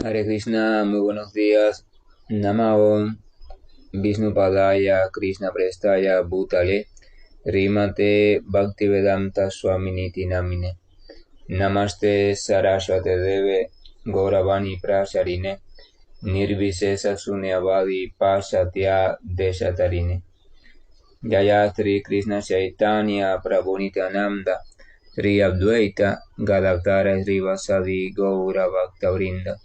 Hare Krishna, muy buenos días. Namo Vishnu Padaya Krishna Prestaya Bhutale Rimate Bhaktivedanta Swaminiti Namine Namaste Saraswate Deve Gauravani Prasarine Nirvisesa Sunyavadi Pasatya Deshatarine Jaya Sri Krishna Chaitanya Prabhu Nityananda Sri Advaita Gadadhara Sri Vasadi Gaura Bhaktavrinda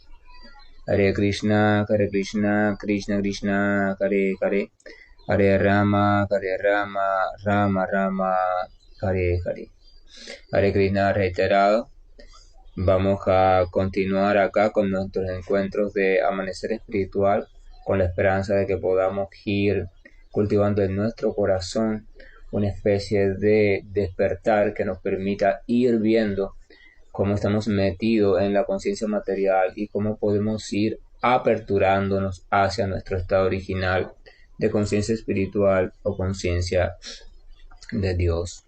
Hare Krishna, Krishna Krishna, Hare Hare, Hare Rama, Rama Rama, Hare Hare. Hare Krishna reiterado. Vamos a continuar acá con nuestros encuentros de amanecer espiritual, con la esperanza de que podamos ir cultivando en nuestro corazón una especie de despertar que nos permita ir viendo cómo estamos metidos en la conciencia material y cómo podemos ir aperturándonos hacia nuestro estado original de conciencia espiritual o conciencia de Dios.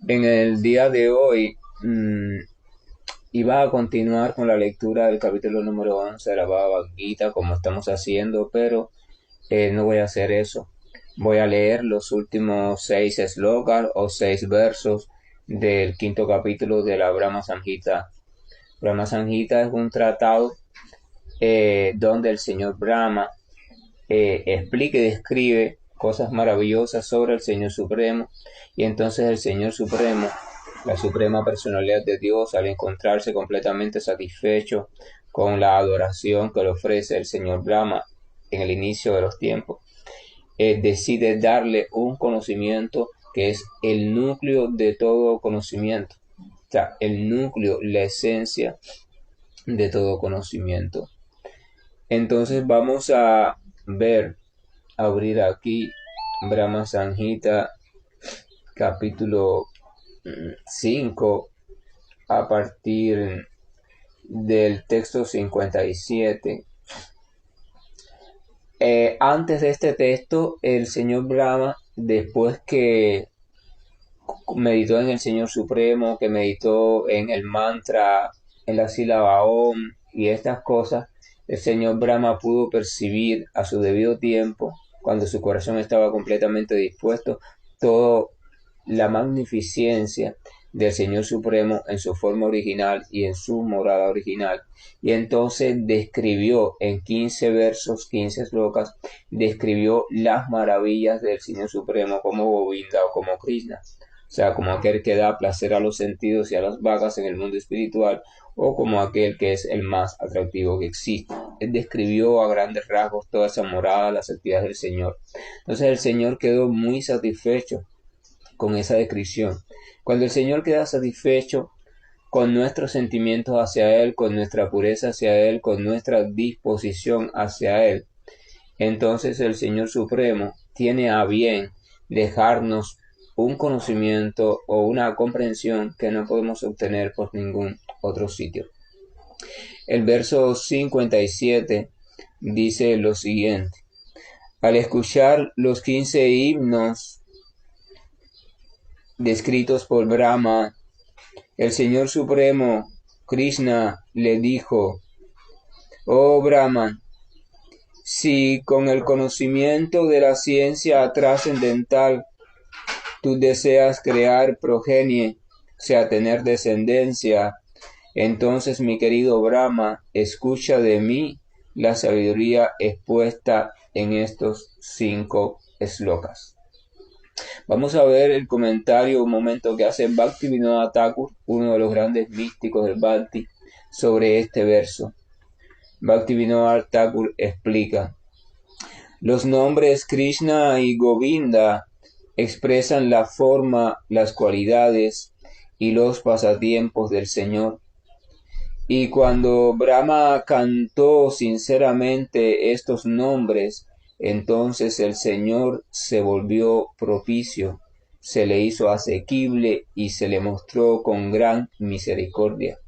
En el día de hoy iba a continuar con la lectura del capítulo número 11 de la Bhagavad Gita como estamos haciendo, pero no voy a hacer eso. Voy a leer los últimos 6 slokas o 6 versos del quinto capítulo de la Brahma Samhita. Brahma Samhita es un tratado donde el señor Brahma explica y describe cosas maravillosas sobre el Señor Supremo, y entonces el Señor Supremo, la suprema personalidad de Dios, al encontrarse completamente satisfecho con la adoración que le ofrece el señor Brahma en el inicio de los tiempos, decide darle un conocimiento que es el núcleo de todo conocimiento, o sea, el núcleo, la esencia de todo conocimiento. Entonces vamos a abrir aquí Brahma Samhita capítulo 5 a partir del texto 57. Antes de este texto, el señor Brahma, después que meditó en el Señor Supremo, que meditó en el mantra, en la sílaba Om y estas cosas, el señor Brahma pudo percibir a su debido tiempo, cuando su corazón estaba completamente dispuesto, toda la magnificencia del Señor Supremo en su forma original y en su morada original. Y entonces describió en 15 versos, 15 slokas, describió las maravillas del Señor Supremo como Govinda o como Krishna. O sea, como aquel que da placer a los sentidos y a las vagas en el mundo espiritual, o como aquel que es el más atractivo que existe. Él describió a grandes rasgos toda esa morada, las actividades del Señor. Entonces el Señor quedó muy satisfecho con esa descripción. Cuando el Señor queda satisfecho con nuestros sentimientos hacia Él, con nuestra pureza hacia Él, con nuestra disposición hacia Él, entonces el Señor Supremo tiene a bien dejarnos un conocimiento o una comprensión que no podemos obtener por ningún otro sitio. El verso 57 dice lo siguiente: al escuchar los 15 himnos descritos por Brahma, el Señor Supremo Krishna le dijo: oh Brahman, si con el conocimiento de la ciencia trascendental tú deseas crear progenie, o sea, tener descendencia, entonces mi querido Brahma, escucha de mí la sabiduría expuesta en estos 5 slokas. Vamos a ver el comentario un momento que hace Bhaktivinoda Thakur, uno de los grandes místicos del Bhakti, sobre este verso. Bhaktivinoda Thakur explica: los nombres Krishna y Govinda expresan la forma, las cualidades y los pasatiempos del Señor. Y cuando Brahma cantó sinceramente estos nombres, entonces el Señor se volvió propicio, se le hizo asequible y se le mostró con gran misericordia.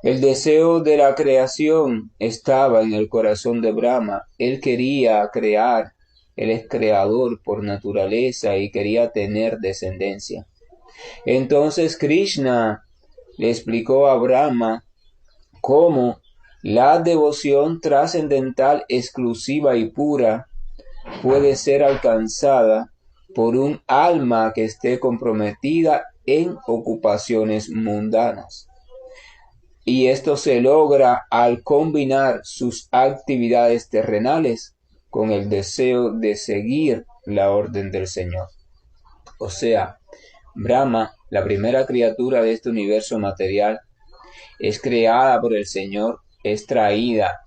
El deseo de la creación estaba en el corazón de Brahma. Él quería crear, él es creador por naturaleza y quería tener descendencia. Entonces Krishna le explicó a Brahma cómo La devoción trascendental exclusiva y pura puede ser alcanzada por un alma que esté comprometida en ocupaciones mundanas. Y esto se logra al combinar sus actividades terrenales con el deseo de seguir la orden del Señor. O sea, Brahma, la primera criatura de este universo material, es creada por el Señor, es traída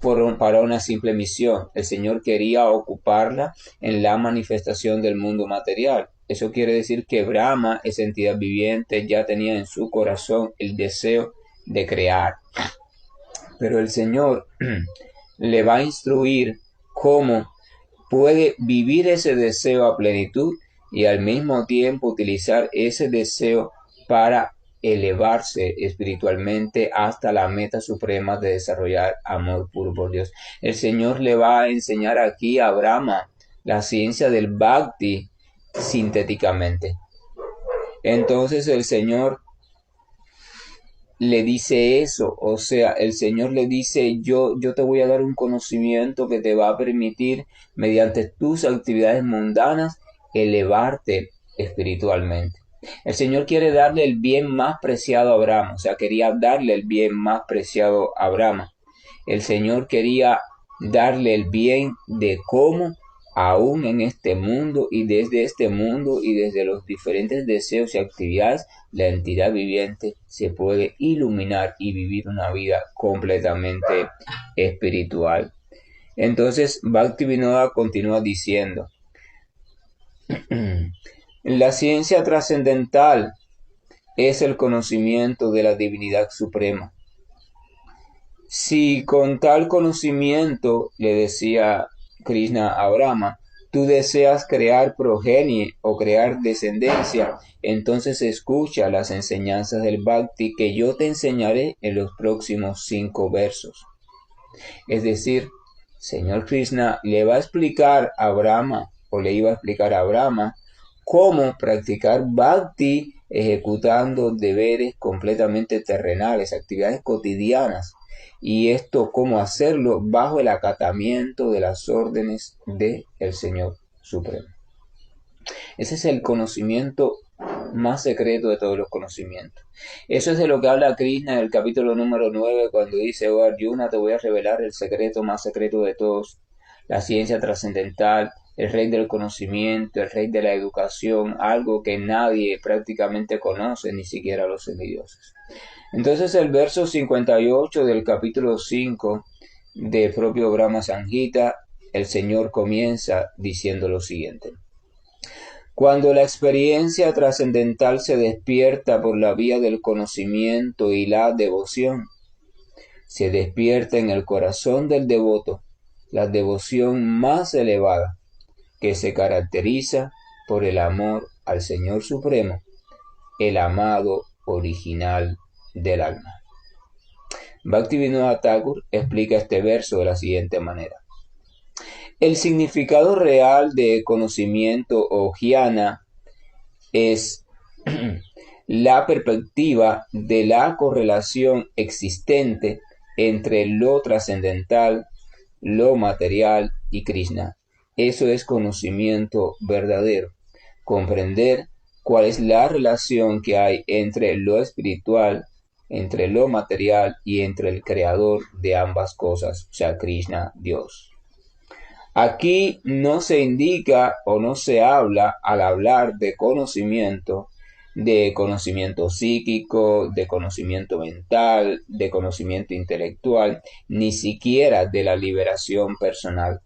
para una simple misión. El Señor quería ocuparla en la manifestación del mundo material. Eso quiere decir que Brahma, esa entidad viviente, ya tenía en su corazón el deseo de crear. Pero el Señor le va a instruir cómo puede vivir ese deseo a plenitud y al mismo tiempo utilizar ese deseo para elevarse espiritualmente hasta la meta suprema de desarrollar amor puro por Dios. El Señor le va a enseñar aquí a Brahma la ciencia del Bhakti sintéticamente. Entonces el Señor le dice eso, o sea, el Señor le dice, yo te voy a dar un conocimiento que te va a permitir, mediante tus actividades mundanas, elevarte espiritualmente. El Señor quiere darle el bien más preciado a Abraham, o sea, quería darle el bien más preciado a Abraham. El Señor quería darle el bien de cómo aún en este mundo y desde los diferentes deseos y actividades, la entidad viviente se puede iluminar y vivir una vida completamente espiritual. Entonces, Bhaktivinoda continúa diciendo, la ciencia trascendental es el conocimiento de la divinidad suprema. Si con tal conocimiento, le decía Krishna a Brahma, tú deseas crear progenie o crear descendencia, entonces escucha las enseñanzas del Bhakti que yo te enseñaré en los próximos 5 versos. Es decir, Señor Krishna le va a explicar a Brahma, o le iba a explicar a Brahma, cómo practicar Bhakti ejecutando deberes completamente terrenales, actividades cotidianas, y esto cómo hacerlo bajo el acatamiento de las órdenes del Señor Supremo. Ese es el conocimiento más secreto de todos los conocimientos. Eso es de lo que habla Krishna en el capítulo número 9 cuando dice, oh Arjuna, te voy a revelar el secreto más secreto de todos, la ciencia trascendental, el rey del conocimiento, el rey de la educación, algo que nadie prácticamente conoce, ni siquiera los semidioses. Entonces el verso 58 del capítulo 5 del propio Brahma Samhita, el Señor comienza diciendo lo siguiente. Cuando la experiencia trascendental se despierta por la vía del conocimiento y la devoción, se despierta en el corazón del devoto la devoción más elevada, que se caracteriza por el amor al Señor Supremo, el amado original del alma. Bhaktivinoda Thakur explica este verso de la siguiente manera. El significado real de conocimiento o jnana es la perspectiva de la correlación existente entre lo trascendental, lo material y Krishna. Eso es conocimiento verdadero. Comprender cuál es la relación que hay entre lo espiritual, entre lo material y entre el creador de ambas cosas, o sea, Krishna, Dios. Aquí no se indica o no se habla al hablar de conocimiento psíquico, de conocimiento mental, de conocimiento intelectual, ni siquiera de la liberación personal.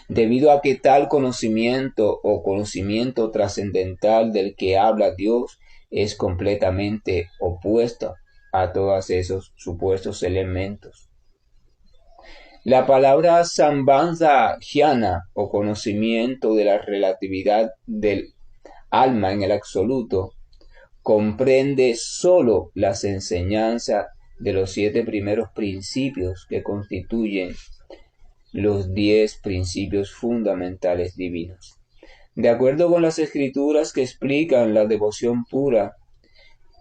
Debido a que tal conocimiento o conocimiento trascendental del que habla Dios es completamente opuesto a todos esos supuestos elementos. La palabra Sambandha Jnana o conocimiento de la relatividad del alma en el absoluto comprende sólo las enseñanzas de los 7 primeros principios que constituyen los 10 principios fundamentales divinos. De acuerdo con las escrituras que explican la devoción pura,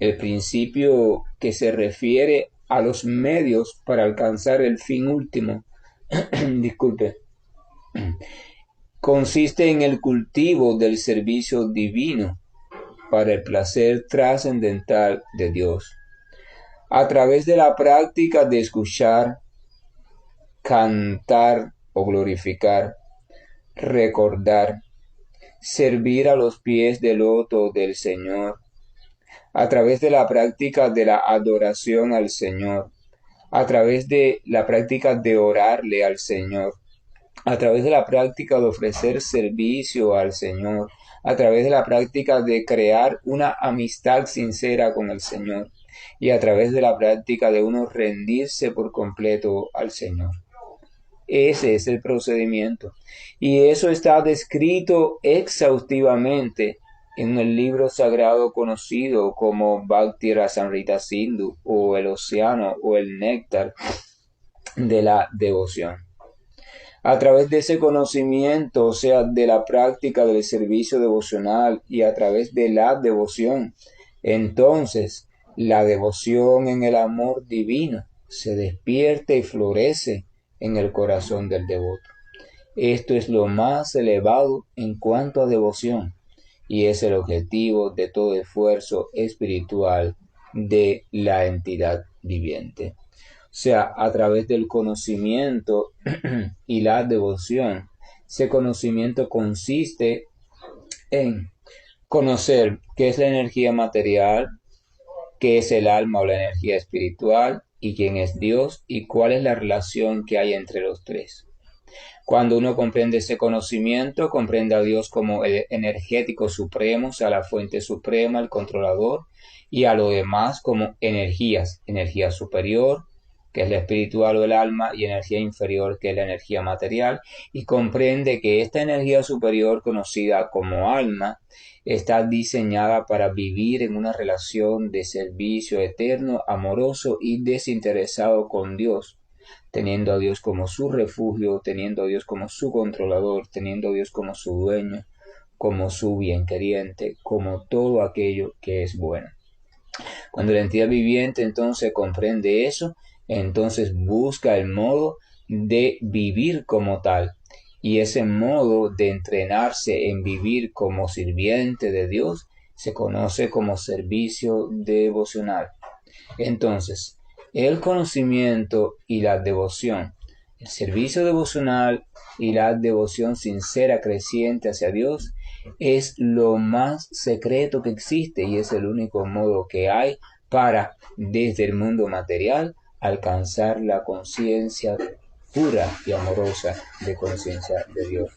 el principio que se refiere a los medios para alcanzar el fin último. Disculpe. Consiste en el cultivo del servicio divino para el placer trascendental de Dios. A través de la práctica de escuchar, cantar o glorificar, recordar, servir a los pies del loto del Señor, a través de la práctica de la adoración al Señor, a través de la práctica de orarle al Señor, a través de la práctica de ofrecer servicio al Señor, a través de la práctica de crear una amistad sincera con el Señor y a través de la práctica de uno rendirse por completo al Señor. Ese es el procedimiento y eso está descrito exhaustivamente en el libro sagrado conocido como Bhakti Rasamrita Sindhu o el océano o el néctar de la devoción. A través de ese conocimiento, o sea, de la práctica del servicio devocional y a través de la devoción, entonces la devoción en el amor divino se despierta y florece en el corazón del devoto. Esto es lo más elevado en cuanto a devoción y es el objetivo de todo esfuerzo espiritual de la entidad viviente. O sea, a través del conocimiento y la devoción. Ese conocimiento consiste en conocer qué es la energía material, qué es el alma o la energía espiritual y quién es Dios y cuál es la relación que hay entre los tres. Cuando uno comprende ese conocimiento, comprende a Dios como el energético supremo, o sea, la fuente suprema, el controlador, y a lo demás como energías, energía superior, que es la espiritual o el alma, y energía inferior, que es la energía material, y comprende que esta energía superior, conocida como alma, está diseñada para vivir en una relación de servicio eterno, amoroso y desinteresado con Dios, teniendo a Dios como su refugio, teniendo a Dios como su controlador, teniendo a Dios como su dueño, como su bienqueriente, como todo aquello que es bueno. Cuando la entidad viviente entonces comprende eso, entonces busca el modo de vivir como tal. Y ese modo de entrenarse en vivir como sirviente de Dios se conoce como servicio devocional. Entonces, el conocimiento y la devoción, el servicio devocional y la devoción sincera creciente hacia Dios es lo más secreto que existe y es el único modo que hay para, desde el mundo material, alcanzar la conciencia pura y amorosa de conciencia de Dios.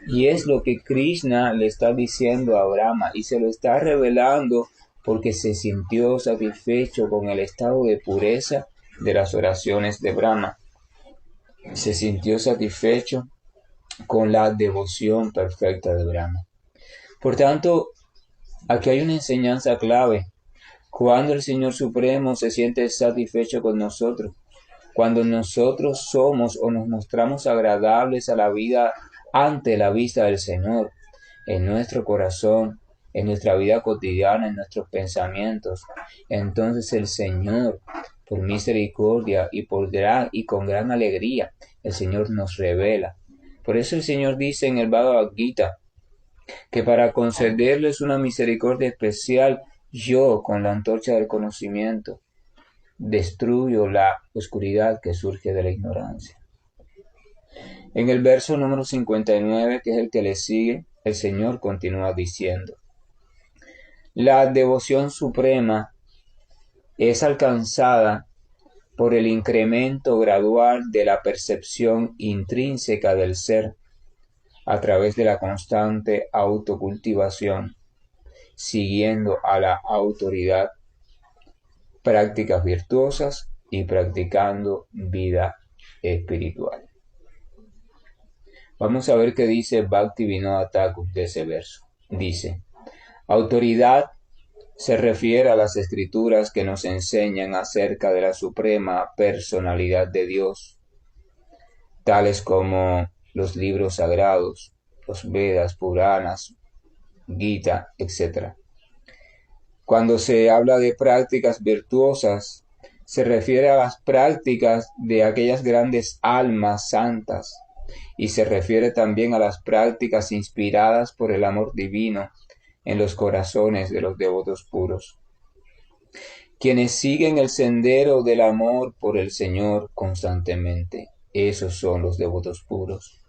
Y es lo que Krishna le está diciendo a Brahma y se lo está revelando porque se sintió satisfecho con el estado de pureza de las oraciones de Brahma. Se sintió satisfecho con la devoción perfecta de Brahma. Por tanto, aquí hay una enseñanza clave. Cuando el Señor Supremo se siente satisfecho con nosotros, cuando nosotros somos o nos mostramos agradables a la vida ante la vista del Señor, en nuestro corazón, en nuestra vida cotidiana, en nuestros pensamientos, entonces el Señor, por misericordia y con gran alegría, el Señor nos revela. Por eso el Señor dice en el Bhagavad Gita que para concederles una misericordia especial, yo, con la antorcha del conocimiento, destruyo la oscuridad que surge de la ignorancia. En el verso número 59, que es el que le sigue, el Señor continúa diciendo: la devoción suprema es alcanzada por el incremento gradual de la percepción intrínseca del ser a través de la constante autocultivación, siguiendo a la autoridad, prácticas virtuosas y practicando vida espiritual. Vamos a ver qué dice Bhaktivinoda Thakur de ese verso. Dice: autoridad se refiere a las escrituras que nos enseñan acerca de la suprema personalidad de Dios, tales como los libros sagrados, los Vedas, Puranas, Gita, etc. Cuando se habla de prácticas virtuosas, se refiere a las prácticas de aquellas grandes almas santas y se refiere también a las prácticas inspiradas por el amor divino en los corazones de los devotos puros. Quienes siguen el sendero del amor por el Señor constantemente, esos son los devotos puros.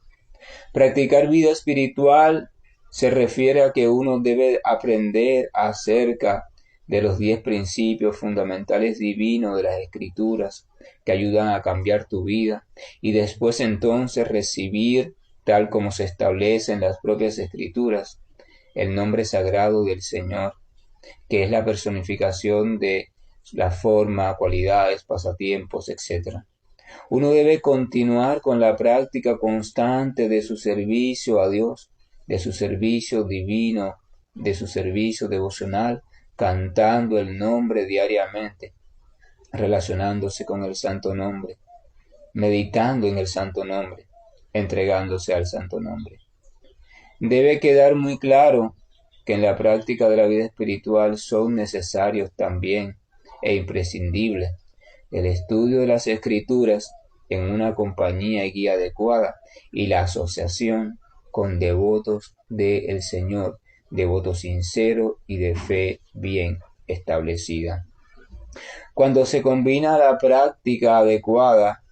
Practicar vida espiritual se refiere a que uno debe aprender acerca de los 10 principios fundamentales divinos de las Escrituras que ayudan a cambiar tu vida y después entonces recibir, tal como se establece en las propias Escrituras, el nombre sagrado del Señor, que es la personificación de la forma, cualidades, pasatiempos, etc. Uno debe continuar con la práctica constante de su servicio a Dios, de su servicio divino, de su servicio devocional, cantando el nombre diariamente, relacionándose con el santo nombre, meditando en el santo nombre, entregándose al santo nombre. Debe quedar muy claro que en la práctica de la vida espiritual son necesarios también e imprescindibles el estudio de las Escrituras en una compañía y guía adecuada y la asociación con devotos del Señor, devotos sinceros y de fe bien establecida. Cuando se combina la práctica adecuada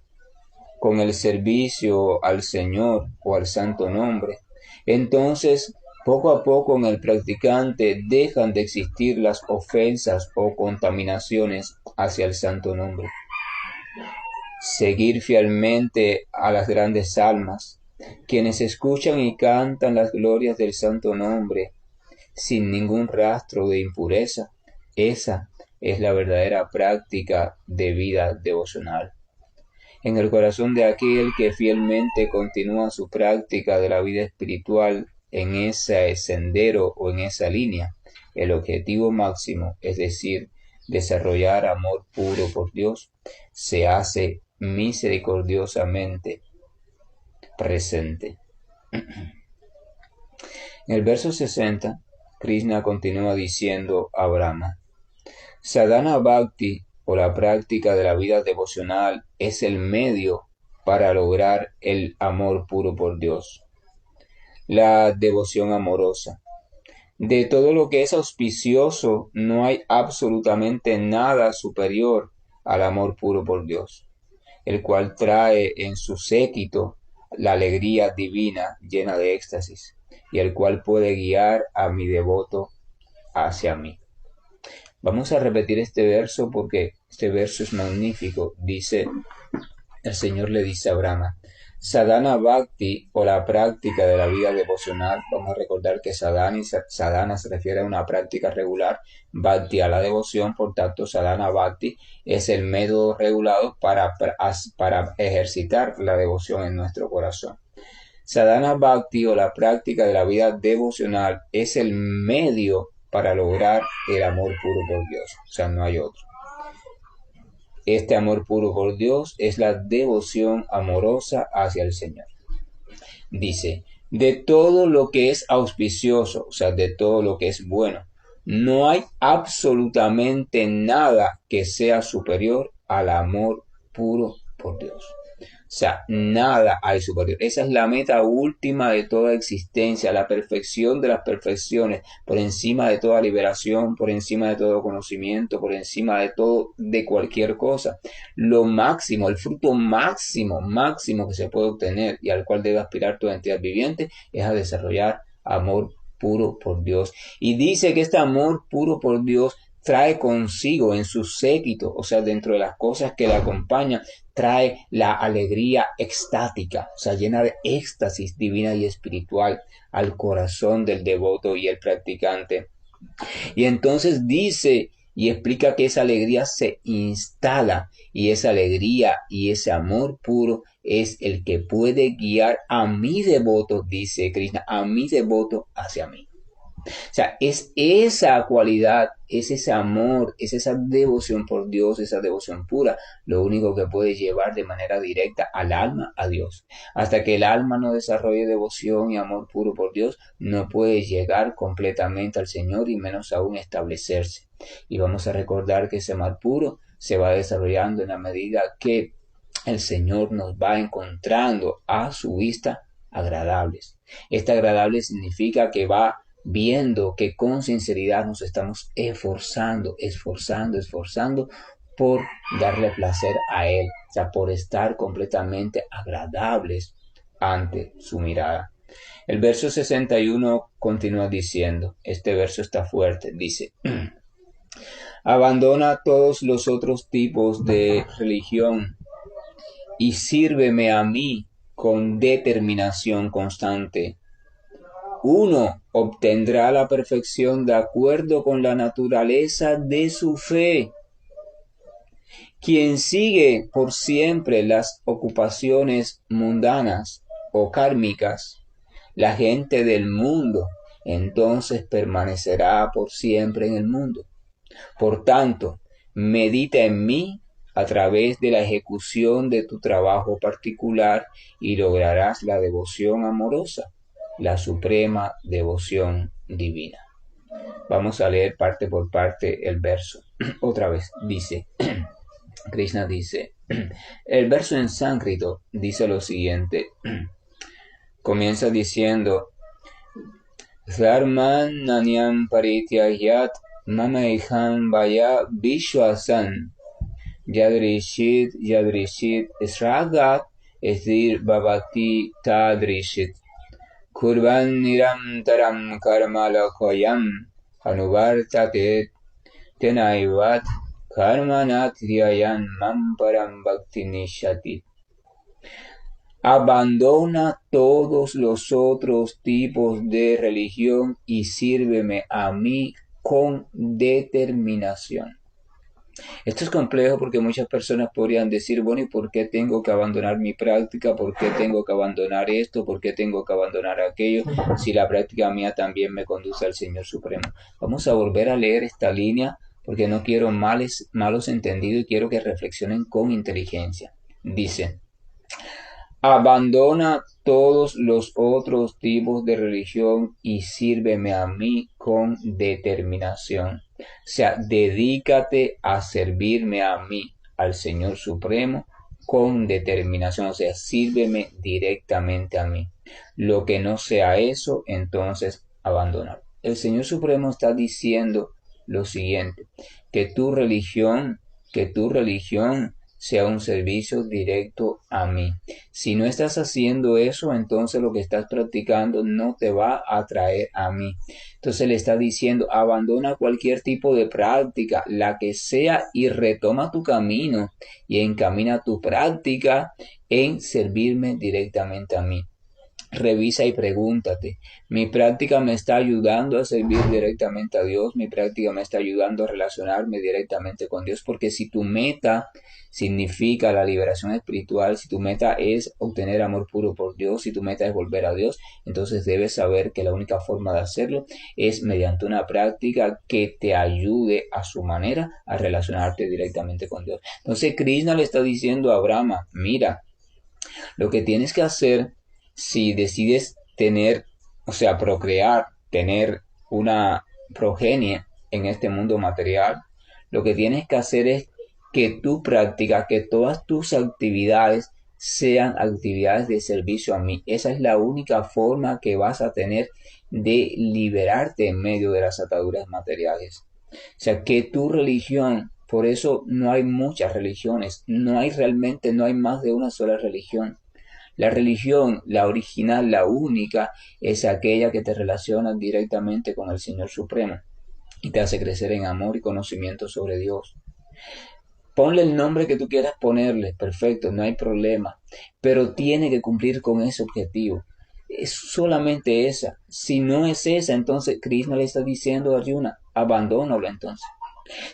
con el servicio al Señor o al santo nombre, entonces poco a poco en el practicante dejan de existir las ofensas o contaminaciones hacia el santo nombre. Seguir fielmente a las grandes almas, quienes escuchan y cantan las glorias del santo nombre sin ningún rastro de impureza, esa es la verdadera práctica de vida devocional. En el corazón de aquel que fielmente continúa su práctica de la vida espiritual en ese sendero o en esa línea, el objetivo máximo, es decir, desarrollar amor puro por Dios, se hace misericordiosamente presente. En el verso 60, Krishna continúa diciendo a Brahma: Sadhana Bhakti, o la práctica de la vida devocional, es el medio para lograr el amor puro por Dios, la devoción amorosa. De todo lo que es auspicioso, no hay absolutamente nada superior al amor puro por Dios, el cual trae en su séquito la alegría divina llena de éxtasis, y el cual puede guiar a mi devoto hacia mí. Vamos a repetir este verso porque este verso es magnífico. Dice, el Señor le dice a Brahma: Sadhana Bhakti, o la práctica de la vida devocional. Vamos a recordar que sadhana se refiere a una práctica regular, Bhakti a la devoción, por tanto Sadhana Bhakti es el método regulado para ejercitar la devoción en nuestro corazón. Sadhana Bhakti, o la práctica de la vida devocional, es el medio para lograr el amor puro por Dios, o sea, no hay otro. Este amor puro por Dios es la devoción amorosa hacia el Señor. Dice, de todo lo que es auspicioso, o sea, de todo lo que es bueno, no hay absolutamente nada que sea superior al amor puro por Dios. O sea, nada hay superior. Esa es la meta última de toda existencia, la perfección de las perfecciones, por encima de toda liberación, por encima de todo conocimiento, por encima de todo, de cualquier cosa. Lo máximo, el fruto máximo que se puede obtener y al cual debe aspirar toda entidad viviente es a desarrollar amor puro por Dios. Y dice que este amor puro por Dios trae consigo en su séquito, o sea, dentro de las cosas que le acompañan, trae la alegría extática, o sea, llena de éxtasis divina y espiritual al corazón del devoto y el practicante. Y entonces dice y explica que esa alegría se instala, y esa alegría y ese amor puro es el que puede guiar a mi devoto, dice Krishna, a mi devoto hacia mí. O sea, es esa cualidad, es ese amor, es esa devoción por Dios, esa devoción pura, lo único que puede llevar de manera directa al alma a Dios. Hasta que el alma no desarrolle devoción y amor puro por Dios, no puede llegar completamente al Señor y menos aún establecerse. Y vamos a recordar que ese amor puro se va desarrollando en la medida que el Señor nos va encontrando a su vista agradables. Este agradable significa que va viendo que con sinceridad nos estamos esforzando por darle placer a Él, o sea, por estar completamente agradables ante su mirada. El verso 61 continúa diciendo, este verso está fuerte, dice, abandona todos los otros tipos de religión y sírveme a mí con determinación constante. Uno obtendrá la perfección de acuerdo con la naturaleza de su fe. Quien sigue por siempre las ocupaciones mundanas o kármicas, la gente del mundo, entonces permanecerá por siempre en el mundo. Por tanto, medita en mí a través de la ejecución de tu trabajo particular y lograrás la devoción amorosa, la suprema devoción divina. Vamos a leer parte por parte el verso. Otra vez dice, Krishna dice, el verso en sánscrito dice lo siguiente, comienza diciendo, Dharman nanyam parityagyat mamaiham vaya vishwasan yadrishit sragat esdir bhavati tadrishit kurvan niramtaram karma lakoyam anuvartate tenaivat karmanat dhyayan mam param bhakti nishati. Abandona todos los otros tipos de religión y sírveme a mí con determinación. Esto es complejo porque muchas personas podrían decir, bueno, ¿y por qué tengo que abandonar mi práctica? ¿Por qué tengo que abandonar esto? ¿Por qué tengo que abandonar aquello? Si la práctica mía también me conduce al Señor Supremo. Vamos a volver a leer esta línea porque no quiero malos entendidos y quiero que reflexionen con inteligencia. Dice, abandona todos los otros tipos de religión y sírveme a mí con determinación. O sea, dedícate a servirme a mí, al Señor Supremo, con determinación. O sea, sírveme directamente a mí. Lo que no sea eso, entonces abandonar. El Señor Supremo está diciendo lo siguiente, que tu religión sea un servicio directo a mí. Si no estás haciendo eso, entonces lo que estás practicando no te va a traer a mí. Entonces le está diciendo, abandona cualquier tipo de práctica, la que sea, y retoma tu camino y encamina tu práctica en servirme directamente a mí. Revisa y pregúntate, ¿mi práctica me está ayudando a servir directamente a Dios? ¿Mi práctica me está ayudando a relacionarme directamente con Dios? Porque si tu meta significa la liberación espiritual, si tu meta es obtener amor puro por Dios, si tu meta es volver a Dios, entonces debes saber que la única forma de hacerlo es mediante una práctica que te ayude a su manera a relacionarte directamente con Dios. Entonces Krishna le está diciendo a Brahma, mira, lo que tienes que hacer si decides procrear, tener una progenie en este mundo material, lo que tienes que hacer es que tu práctica, que todas tus actividades sean actividades de servicio a mí. Esa es la única forma que vas a tener de liberarte en medio de las ataduras materiales. O sea, que tu religión, por eso no hay muchas religiones, no hay más de una sola religión. La religión, la original, la única, es aquella que te relaciona directamente con el Señor Supremo y te hace crecer en amor y conocimiento sobre Dios. Ponle el nombre que tú quieras ponerle, perfecto, no hay problema, pero tiene que cumplir con ese objetivo. Es solamente esa. Si no es esa, entonces Krishna le está diciendo a Arjuna, abandónalo entonces.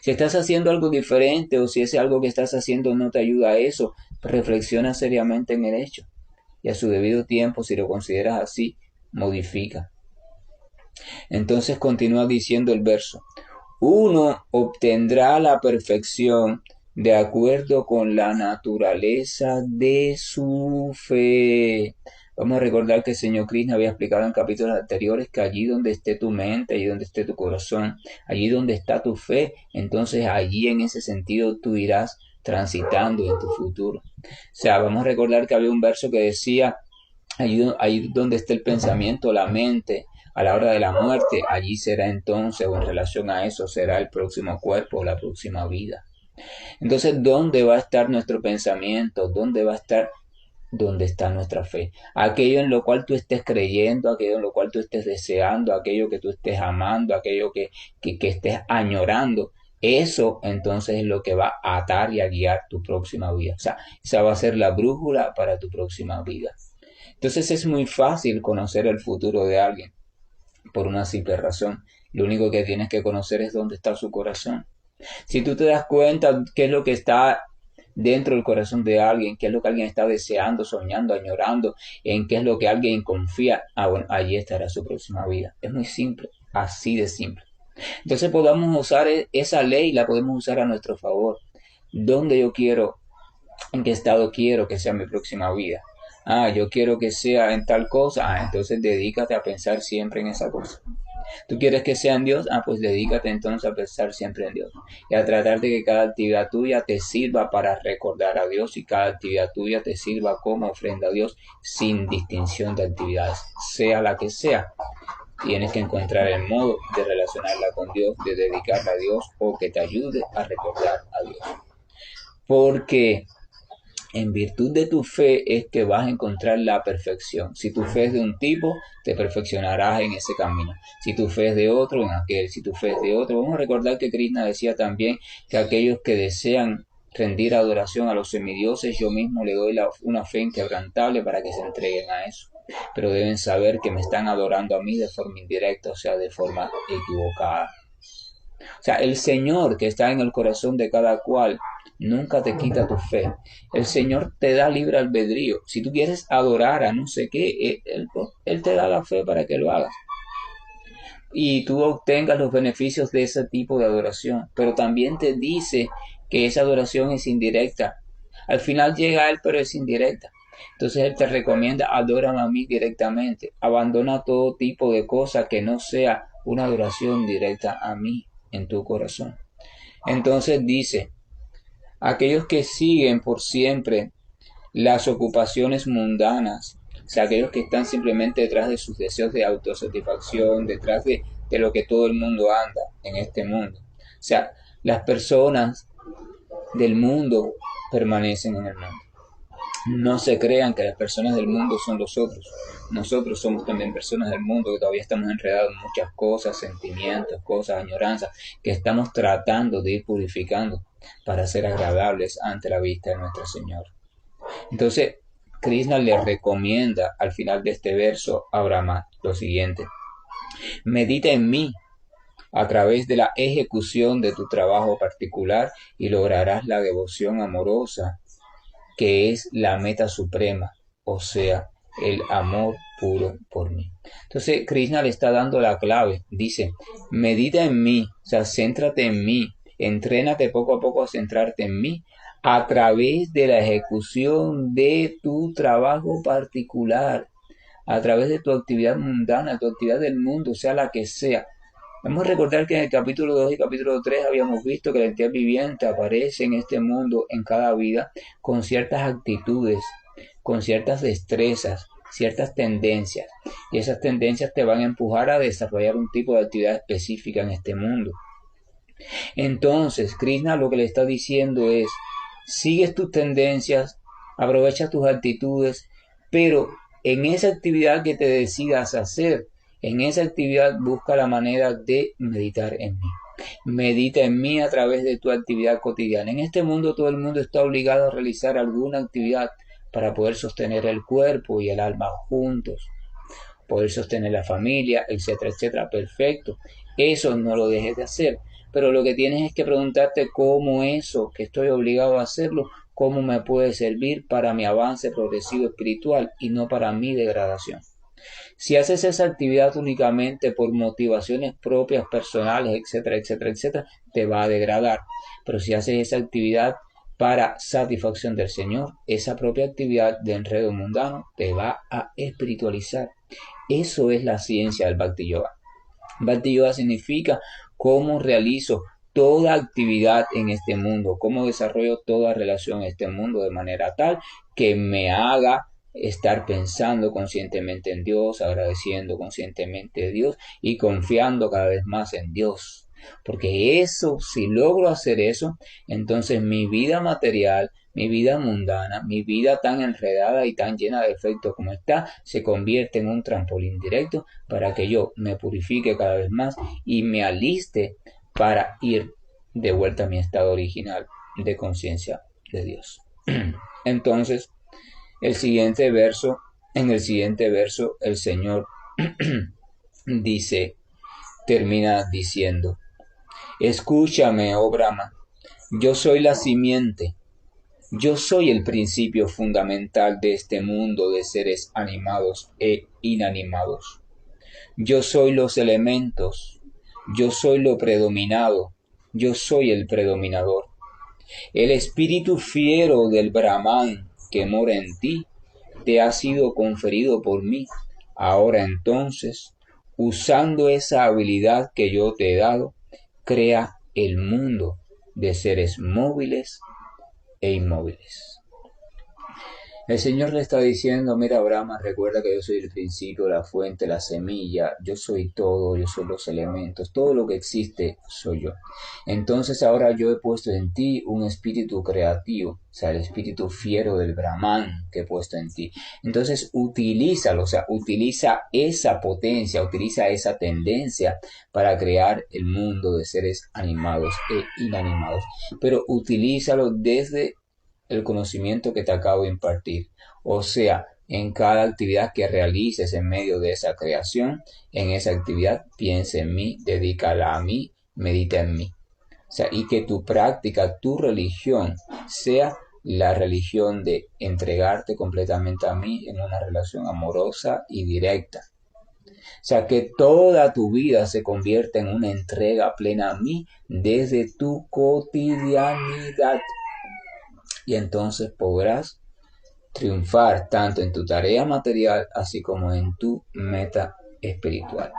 Si estás haciendo algo diferente o si ese algo que estás haciendo no te ayuda a eso, reflexiona seriamente en el hecho. Y a su debido tiempo, si lo consideras así, modifica. Entonces continúa diciendo el verso, uno obtendrá la perfección de acuerdo con la naturaleza de su fe. Vamos a recordar que el Señor Krishna había explicado en capítulos anteriores que allí donde esté tu mente, allí donde esté tu corazón, allí donde está tu fe, entonces allí en ese sentido tú irás transitando en tu futuro. O sea, vamos a recordar que había un verso que decía, ahí donde esté el pensamiento, la mente, a la hora de la muerte, allí será entonces, o en relación a eso, será el próximo cuerpo o la próxima vida. Entonces, ¿dónde va a estar nuestro pensamiento? ¿Dónde va a estar? ¿Dónde está nuestra fe? Aquello en lo cual tú estés creyendo, aquello en lo cual tú estés deseando, aquello que tú estés amando, aquello que estés añorando. Eso entonces es lo que va a atar y a guiar tu próxima vida. O sea, esa va a ser la brújula para tu próxima vida. Entonces es muy fácil conocer el futuro de alguien por una simple razón. Lo único que tienes que conocer es dónde está su corazón. Si tú te das cuenta qué es lo que está dentro del corazón de alguien, qué es lo que alguien está deseando, soñando, añorando, en qué es lo que alguien confía, bueno, allí estará su próxima vida. Es muy simple, así de simple. Entonces podamos usar esa ley, la podemos usar a nuestro favor. ¿Dónde yo quiero, en qué estado quiero que sea mi próxima vida? Yo quiero que sea en tal cosa. Entonces dedícate a pensar siempre en esa cosa. ¿Tú quieres que sea en Dios? Pues dedícate entonces a pensar siempre en Dios y a tratar de que cada actividad tuya te sirva para recordar a Dios y cada actividad tuya te sirva como ofrenda a Dios sin distinción de actividades, sea la que sea. Tienes que encontrar el modo de relacionarla con Dios, de dedicarla a Dios o que te ayude a recordar a Dios. Porque en virtud de tu fe es que vas a encontrar la perfección. Si tu fe es de un tipo, te perfeccionarás en ese camino. Si tu fe es de otro, en aquel. Si tu fe es de otro. Vamos a recordar que Krishna decía también que aquellos que desean rendir adoración a los semidioses, yo mismo le doy una fe inquebrantable para que se entreguen a eso. Pero deben saber que me están adorando a mí de forma indirecta, o sea, de forma equivocada. O sea, el Señor que está en el corazón de cada cual nunca te quita tu fe. El Señor te da libre albedrío. Si tú quieres adorar a no sé qué, Él te da la fe para que lo hagas. Y tú obtengas los beneficios de ese tipo de adoración. Pero también te dice que esa adoración es indirecta. Al final llega a Él, pero es indirecta. Entonces Él te recomienda, adórame a mí directamente. Abandona todo tipo de cosas que no sea una adoración directa a mí en tu corazón. Entonces dice, aquellos que siguen por siempre las ocupaciones mundanas, o sea, aquellos que están simplemente detrás de sus deseos de autosatisfacción, detrás de lo que todo el mundo anda en este mundo. O sea, las personas del mundo permanecen en el mundo. No se crean que las personas del mundo son los otros. Nosotros somos también personas del mundo que todavía estamos enredados en muchas cosas, sentimientos, cosas, añoranzas, que estamos tratando de ir purificando para ser agradables ante la vista de nuestro Señor. Entonces, Krishna le recomienda al final de este verso a Brahma lo siguiente: medita en mí a través de la ejecución de tu trabajo particular y lograrás la devoción amorosa, que es la meta suprema, o sea, el amor puro por mí. Entonces, Krishna le está dando la clave. Dice, medita en mí, o sea, céntrate en mí, entrénate poco a poco a centrarte en mí a través de la ejecución de tu trabajo particular, a través de tu actividad mundana, tu actividad del mundo, sea la que sea. Vamos a recordar que en el capítulo 2 y capítulo 3 habíamos visto que la entidad viviente aparece en este mundo, en cada vida, con ciertas actitudes, con ciertas destrezas, ciertas tendencias. Y esas tendencias te van a empujar a desarrollar un tipo de actividad específica en este mundo. Entonces, Krishna lo que le está diciendo es, sigues tus tendencias, aprovecha tus actitudes, pero en esa actividad que te decidas hacer, en esa actividad busca la manera de meditar en mí. Medita en mí a través de tu actividad cotidiana. En este mundo todo el mundo está obligado a realizar alguna actividad para poder sostener el cuerpo y el alma juntos, poder sostener la familia, etcétera, etcétera. Perfecto. Eso no lo dejes de hacer. Pero lo que tienes es que preguntarte cómo eso que estoy obligado a hacerlo, cómo me puede servir para mi avance progresivo espiritual y no para mi degradación. Si haces esa actividad únicamente por motivaciones propias, personales, etcétera, etcétera, etcétera, te va a degradar. Pero si haces esa actividad para satisfacción del Señor, esa propia actividad de enredo mundano te va a espiritualizar. Eso es la ciencia del Bhakti Yoga. Bhakti Yoga significa cómo realizo toda actividad en este mundo, cómo desarrollo toda relación en este mundo de manera tal que me haga estar pensando conscientemente en Dios, agradeciendo conscientemente a Dios y confiando cada vez más en Dios. Porque eso, si logro hacer eso, entonces mi vida material, mi vida mundana, mi vida tan enredada y tan llena de efectos como está, se convierte en un trampolín directo para que yo me purifique cada vez más y me aliste para ir de vuelta a mi estado original de conciencia de Dios. Entonces, en el siguiente verso, el Señor termina diciendo, escúchame, oh Brahma, yo soy la simiente, yo soy el principio fundamental de este mundo de seres animados e inanimados. Yo soy los elementos, yo soy lo predominado, yo soy el predominador. El espíritu fiero del Brahman que mora en ti te ha sido conferido por mí. Ahora entonces, usando esa habilidad que yo te he dado, crea el mundo de seres móviles e inmóviles. El Señor le está diciendo, mira Brahma, recuerda que yo soy el principio, la fuente, la semilla, yo soy todo, yo soy los elementos, todo lo que existe soy yo. Entonces ahora yo he puesto en ti un espíritu creativo, o sea, el espíritu fiero del Brahman que he puesto en ti. Entonces utilízalo, o sea, utiliza esa potencia, utiliza esa tendencia para crear el mundo de seres animados e inanimados. Pero utilízalo desde el conocimiento que te acabo de impartir. O sea, en cada actividad que realices en medio de esa creación, en esa actividad piensa en mí, dedícala a mí, medita en mí. O sea, y que tu práctica, tu religión, sea la religión de entregarte completamente a mí en una relación amorosa y directa. O sea, que toda tu vida se convierta en una entrega plena a mí desde tu cotidianidad. Y entonces podrás triunfar tanto en tu tarea material así como en tu meta espiritual.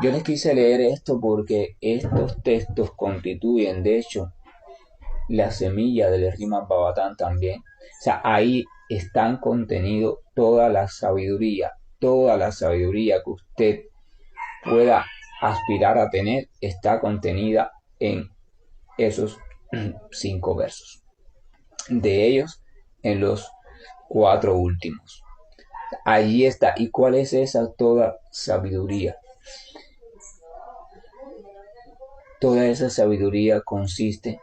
Yo les quise leer esto porque estos textos constituyen, de hecho, la semilla del Srimad Bhagavatam también. O sea, ahí están contenido toda la sabiduría que usted pueda aspirar a tener, está contenida en esos 5 versos. De ellos, en los 4 últimos. Allí está. ¿Y cuál es esa toda sabiduría? Toda esa sabiduría consiste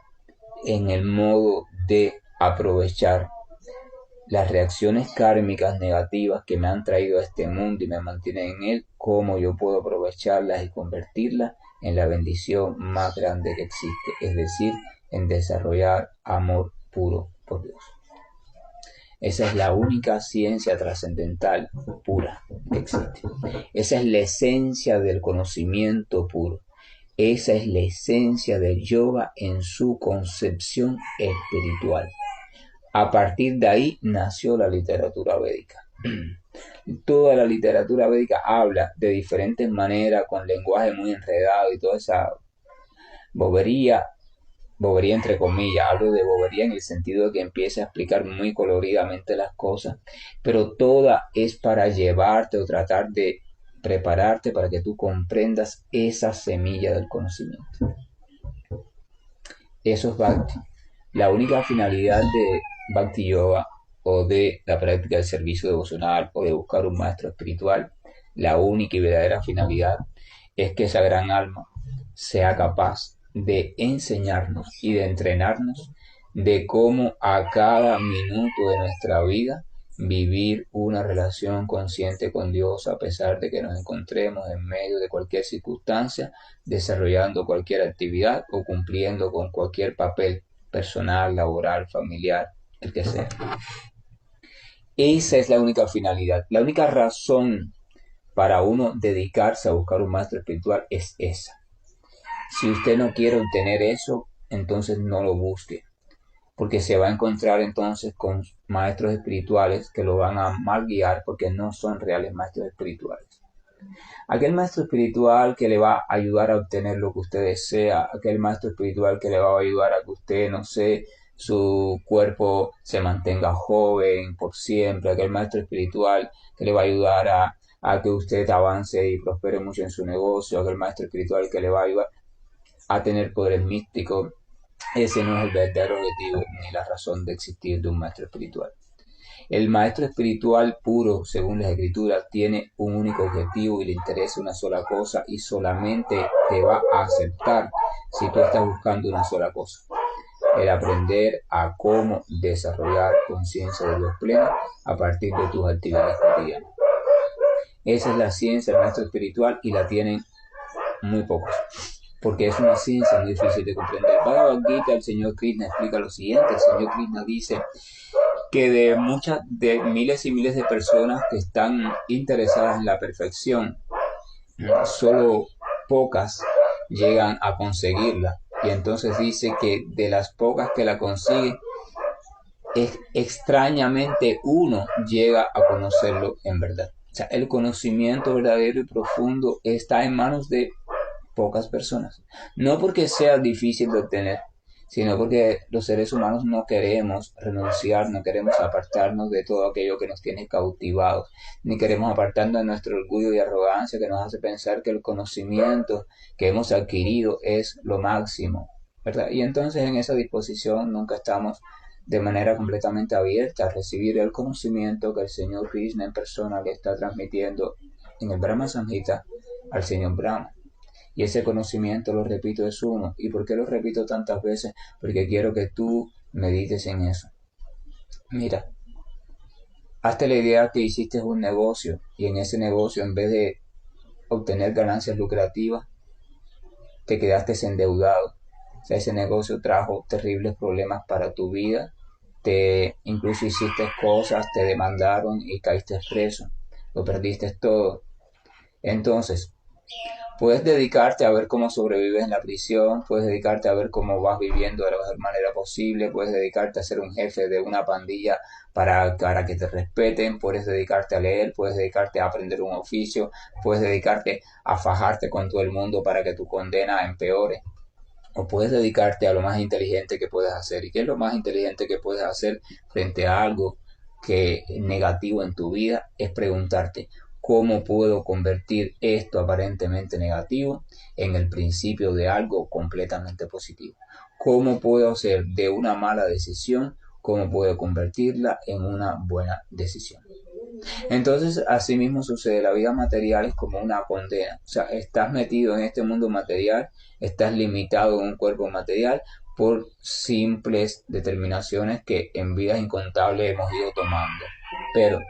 en el modo de aprovechar las reacciones kármicas negativas que me han traído a este mundo y me mantienen en él, cómo yo puedo aprovecharlas y convertirlas en la bendición más grande que existe, es decir, en desarrollar amor puro por Dios. Esa es la única ciencia trascendental pura que existe. Esa es la esencia del conocimiento puro. Esa es la esencia del yoga en su concepción espiritual. A partir de ahí nació la literatura védica. Toda la literatura védica habla de diferentes maneras, con lenguaje muy enredado y toda esa bobería entre comillas, hablo de bobería en el sentido de que empieza a explicar muy coloridamente las cosas, pero toda es para llevarte o tratar de prepararte para que tú comprendas esa semilla del conocimiento. Eso es Bhakti. La única finalidad de Bhakti Yoga o de la práctica del servicio devocional o de buscar un maestro espiritual, la única y verdadera finalidad es que esa gran alma sea capaz de enseñarnos y de entrenarnos de cómo a cada minuto de nuestra vida vivir una relación consciente con Dios a pesar de que nos encontremos en medio de cualquier circunstancia, desarrollando cualquier actividad o cumpliendo con cualquier papel personal, laboral, familiar, el que sea. Esa es la única finalidad, la única razón para uno dedicarse a buscar un maestro espiritual es esa. Si usted no quiere obtener eso, entonces no lo busque, porque se va a encontrar entonces con maestros espirituales que lo van a mal guiar porque no son reales maestros espirituales. Aquel maestro espiritual que le va a ayudar a obtener lo que usted desea, aquel maestro espiritual que le va a ayudar a que usted, no sé, su cuerpo se mantenga joven por siempre, aquel maestro espiritual que le va a ayudar a que usted avance y prospere mucho en su negocio, aquel maestro espiritual que le va a ayudar a tener poderes místicos. Ese no es el verdadero objetivo ni la razón de existir de un maestro espiritual. El maestro espiritual puro, según las escrituras, tiene un único objetivo y le interesa una sola cosa y solamente te va a aceptar si tú estás buscando una sola cosa. El aprender a cómo desarrollar conciencia de Dios plena a partir de tus actividades cotidianas. Esa es la ciencia del maestro espiritual y la tienen muy pocos, porque es una ciencia muy difícil de comprender. Bhagavad Gita, el señor Krishna explica lo siguiente. El señor Krishna dice que de miles y miles de personas que están interesadas en la perfección, solo pocas llegan a conseguirla. Y entonces dice que de las pocas que la consiguen, extrañamente uno llega a conocerlo en verdad. O sea, el conocimiento verdadero y profundo está en manos de pocas personas. No porque sea difícil de obtener, sino porque los seres humanos no queremos renunciar, no queremos apartarnos de todo aquello que nos tiene cautivados, ni queremos apartarnos de nuestro orgullo y arrogancia que nos hace pensar que el conocimiento que hemos adquirido es lo máximo, ¿verdad? Y entonces en esa disposición nunca estamos de manera completamente abierta a recibir el conocimiento que el señor Krishna en persona le está transmitiendo en el Brahma Samhita al señor Brahma. Y ese conocimiento, lo repito, es uno. ¿Y por qué lo repito tantas veces? Porque quiero que tú medites en eso. Mira, hazte la idea que hiciste un negocio y en ese negocio, en vez de obtener ganancias lucrativas, te quedaste endeudado. O sea, ese negocio trajo terribles problemas para tu vida. Incluso hiciste cosas, te demandaron y caíste preso. Lo perdiste todo. Entonces, puedes dedicarte a ver cómo sobrevives en la prisión, puedes dedicarte a ver cómo vas viviendo de la mejor manera posible, puedes dedicarte a ser un jefe de una pandilla para que te respeten, puedes dedicarte a leer, puedes dedicarte a aprender un oficio, puedes dedicarte a fajarte con todo el mundo para que tu condena empeore. O puedes dedicarte a lo más inteligente que puedes hacer. ¿Y qué es lo más inteligente que puedes hacer frente a algo que es negativo en tu vida? Es preguntarte, ¿cómo puedo convertir esto aparentemente negativo en el principio de algo completamente positivo? ¿Cómo puedo hacer de una mala decisión, cómo puedo convertirla en una buena decisión? Entonces, así mismo sucede, la vida material es como una condena. O sea, estás metido en este mundo material, estás limitado en un cuerpo material por simples determinaciones que en vidas incontables hemos ido tomando. Pero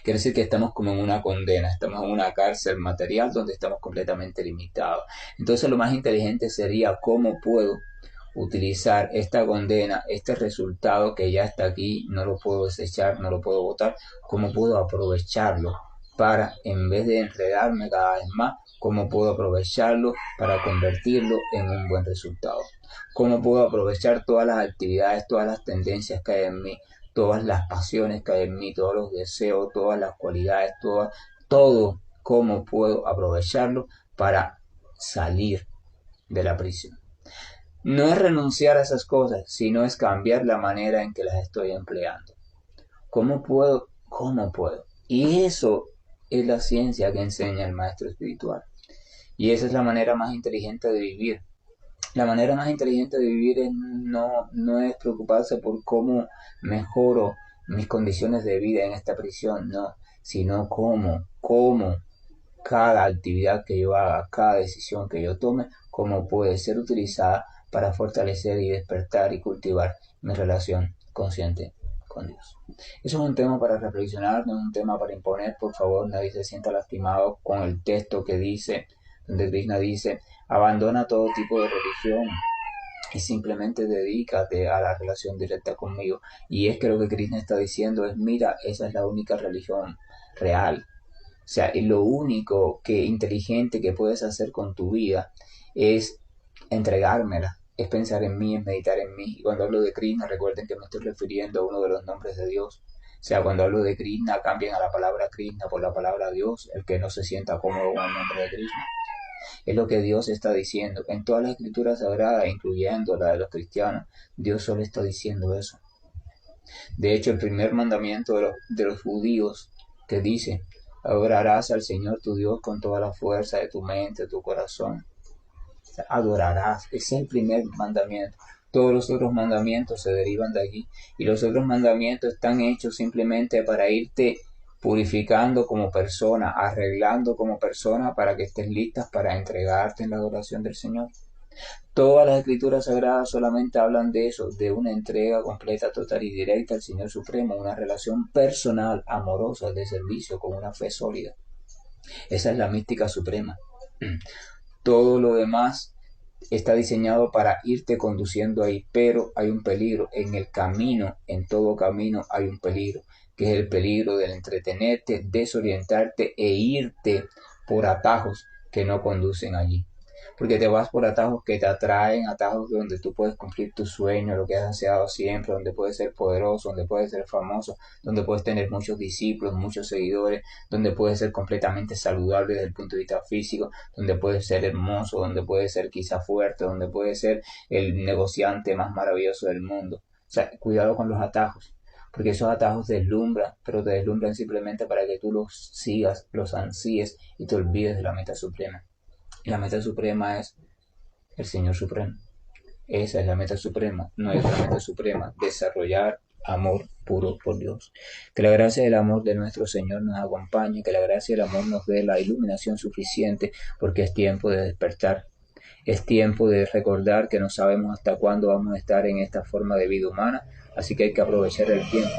quiere decir que estamos como en una condena, estamos en una cárcel material donde estamos completamente limitados. Entonces lo más inteligente sería cómo puedo utilizar esta condena, este resultado que ya está aquí, no lo puedo desechar, no lo puedo botar, cómo puedo aprovecharlo para, en vez de enredarme cada vez más, cómo puedo aprovecharlo para convertirlo en un buen resultado. Cómo puedo aprovechar todas las actividades, todas las tendencias que hay en mí, todas las pasiones que hay en mí, todos los deseos, todas las cualidades, todo cómo puedo aprovecharlo para salir de la prisión. No es renunciar a esas cosas, sino es cambiar la manera en que las estoy empleando. ¿Cómo puedo? ¿Cómo puedo? Y eso es la ciencia que enseña el maestro espiritual. Y esa es la manera más inteligente de vivir. La manera más inteligente de vivir no es preocuparse por cómo mejoro mis condiciones de vida en esta prisión, no, sino cómo cada actividad que yo haga, cada decisión que yo tome, cómo puede ser utilizada para fortalecer y despertar y cultivar mi relación consciente con Dios. Eso es un tema para reflexionar, no es un tema para imponer. Por favor, nadie se sienta lastimado con el texto que dice, donde Krishna dice, abandona todo tipo de religión y simplemente dedícate a la relación directa conmigo. Y es que lo que Krishna está diciendo es, mira, esa es la única religión real. O sea, lo único que inteligente que puedes hacer con tu vida es entregármela, es pensar en mí, es meditar en mí. Y cuando hablo de Krishna, recuerden que me estoy refiriendo a uno de los nombres de Dios. O sea, cuando hablo de Krishna, cambien a la palabra Krishna por la palabra Dios, el que no se sienta cómodo con el nombre de Krishna. Es lo que Dios está diciendo. En todas las escrituras sagradas, incluyendo la de los cristianos, Dios solo está diciendo eso. De hecho, el primer mandamiento de los judíos que dice, adorarás al Señor tu Dios con toda la fuerza de tu mente, de tu corazón. O sea, adorarás, ese es el primer mandamiento. Todos los otros mandamientos se derivan de allí. Y los otros mandamientos están hechos simplemente para irte purificando como persona, arreglando como persona para que estés listas para entregarte en la adoración del Señor. Todas las escrituras sagradas solamente hablan de eso, de una entrega completa, total y directa al Señor Supremo, una relación personal, amorosa, de servicio, con una fe sólida. Esa es la mística suprema. Todo lo demás está diseñado para irte conduciendo ahí, pero hay un peligro. En el camino, en todo camino hay un peligro, que es el peligro del entretenerte, desorientarte e irte por atajos que no conducen allí. Porque te vas por atajos que te atraen, atajos donde tú puedes cumplir tu sueño, lo que has deseado siempre, donde puedes ser poderoso, donde puedes ser famoso, donde puedes tener muchos discípulos, muchos seguidores, donde puedes ser completamente saludable desde el punto de vista físico, donde puedes ser hermoso, donde puedes ser quizá fuerte, donde puedes ser el negociante más maravilloso del mundo. O sea, cuidado con los atajos, porque esos atajos deslumbran, pero te deslumbran simplemente para que tú los sigas, los ansíes y te olvides de la meta suprema. La meta suprema es el Señor Supremo. Esa es la meta suprema. No es la meta suprema. Desarrollar amor puro por Dios. Que la gracia y el amor de nuestro Señor nos acompañe. Que la gracia y el amor nos dé la iluminación suficiente, porque es tiempo de despertar. Es tiempo de recordar que no sabemos hasta cuándo vamos a estar en esta forma de vida humana. Así que hay que aprovechar el tiempo.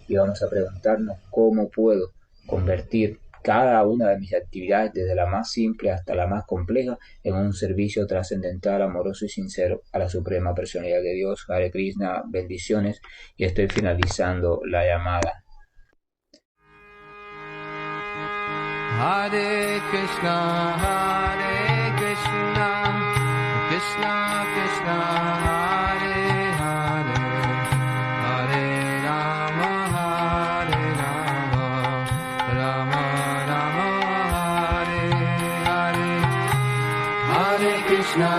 Y vamos a preguntarnos cómo puedo convertir cada una de mis actividades, desde la más simple hasta la más compleja, en un servicio trascendental, amoroso y sincero a la Suprema Personalidad de Dios. Hare Krishna, bendiciones, y estoy finalizando la llamada. Hare Krishna, Krishna Krishna, Hare Hare, Hare Rama, Rama Rama, Hare Hare. Hare Krishna,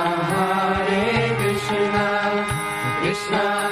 Krishna